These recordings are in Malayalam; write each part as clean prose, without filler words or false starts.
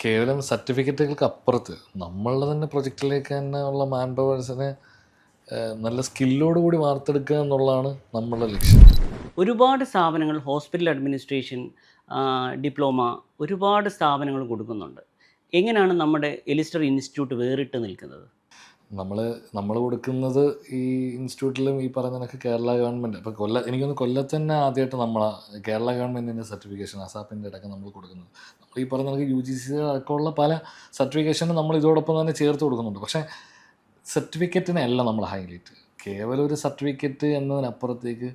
കേവലം സർട്ടിഫിക്കറ്റുകൾക്ക് അപ്പുറത്ത് നമ്മളുടെ തന്നെ പ്രൊജക്റ്റിലേക്ക് തന്നെ ഉള്ള മാൻ പവേഴ്സിനെ നല്ല സ്കില്ലോട് കൂടി വാർത്തെടുക്കുക എന്നുള്ളതാണ് നമ്മളുടെ ലക്ഷ്യം. ഒരുപാട് സ്ഥാപനങ്ങൾ ഹോസ്പിറ്റൽ അഡ്മിനിസ്ട്രേഷൻ, ഡിപ്ലോമ ഒരുപാട് സ്ഥാപനങ്ങൾ കൊടുക്കുന്നുണ്ട്. എങ്ങനെയാണ് നമ്മുടെ എലിസ്റ്റർ ഇൻസ്റ്റിറ്റ്യൂട്ട് വേറിട്ട് നിൽക്കുന്നത്? നമ്മൾ കൊടുക്കുന്നത് ഈ ഇൻസ്റ്റിറ്റ്യൂട്ടിലും ഈ പറഞ്ഞ കണക്ക് കേരള ഗവൺമെൻറ് ഇപ്പോൾ എനിക്കൊന്ന് കൊല്ലത്ത് തന്നെ ആദ്യമായിട്ട് കേരള ഗവൺമെൻറ്റിൻ്റെ സർട്ടിഫിക്കേഷൻ അസാപ്പിൻ്റെ അടക്കം നമ്മൾ കൊടുക്കുന്നത്. നമ്മൾ ഈ പറഞ്ഞ കണക്ക് UGC അടക്കമുള്ള പല സർട്ടിഫിക്കേഷനും നമ്മൾ ഇതോടൊപ്പം തന്നെ ചേർത്ത് കൊടുക്കുന്നുണ്ട്. പക്ഷേ സർട്ടിഫിക്കറ്റിനല്ല നമ്മൾ ഹൈലൈറ്റ്. കേവലം ഒരു സർട്ടിഫിക്കറ്റ് എന്നതിനപ്പുറത്തേക്ക്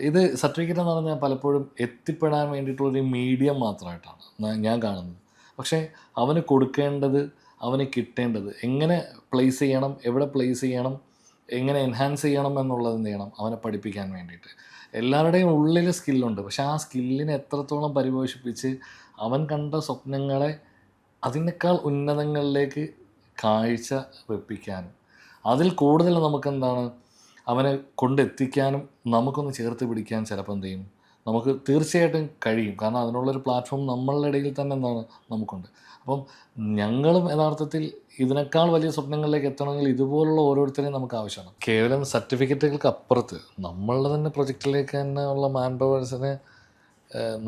ഇത് സർട്ടിഫിക്കറ്റ് എന്ന് പറഞ്ഞാൽ പലപ്പോഴും എത്തിപ്പെടാൻ വേണ്ടിയിട്ടുള്ളൊരു മീഡിയം മാത്രമായിട്ടാണ് ഞാൻ കാണുന്നത്. പക്ഷേ അവന് കൊടുക്കേണ്ടത്, അവന് കിട്ടേണ്ടത് എങ്ങനെ പ്ലേസ് ചെയ്യണം, എവിടെ പ്ലേസ് ചെയ്യണം, എങ്ങനെ എൻഹാൻസ് ചെയ്യണം എന്നുള്ളത് എന്ത് ചെയ്യണം അവനെ പഠിപ്പിക്കാൻ വേണ്ടിയിട്ട്. എല്ലാവരുടെയും ഉള്ളിൽ സ്കില്ലുണ്ട്. പക്ഷേ ആ സ്കില്ലിനെ എത്രത്തോളം പരിപോഷിപ്പിച്ച് അവൻ കണ്ട സ്വപ്നങ്ങളെ അതിനേക്കാൾ ഉന്നതങ്ങളിലേക്ക് കാഴ്ച വെപ്പിക്കാനും അതിൽ കൂടുതൽ നമുക്കെന്താണ് അവനെ കൊണ്ടെത്തിക്കാനും നമുക്കൊന്ന് ചേർത്ത് പിടിക്കാൻ ചിലപ്പോൾ എന്ത് ചെയ്യും നമുക്ക് തീർച്ചയായിട്ടും കഴിയും. കാരണം അതിനുള്ളൊരു പ്ലാറ്റ്ഫോം നമ്മളുടെ ഇടയിൽ തന്നെ എന്താണ് നമുക്കുണ്ട്. അപ്പം ഞങ്ങളും യഥാർത്ഥത്തിൽ ഇതിനേക്കാൾ വലിയ സ്വപ്നങ്ങളിലേക്ക് എത്തണമെങ്കിൽ ഇതുപോലുള്ള ഓരോരുത്തരെയും നമുക്ക് ആവശ്യമാണ്. കേവലം സർട്ടിഫിക്കറ്റുകൾക്ക് അപ്പുറത്ത് നമ്മളുടെ തന്നെ പ്രൊജക്റ്റിലേക്ക് തന്നെ ഉള്ള മാൻ പവേഴ്സിനെ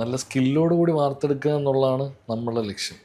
നല്ല സ്കില്ലോട് കൂടി വാർത്തെടുക്കുക എന്നുള്ളതാണ് നമ്മളുടെ ലക്ഷ്യം.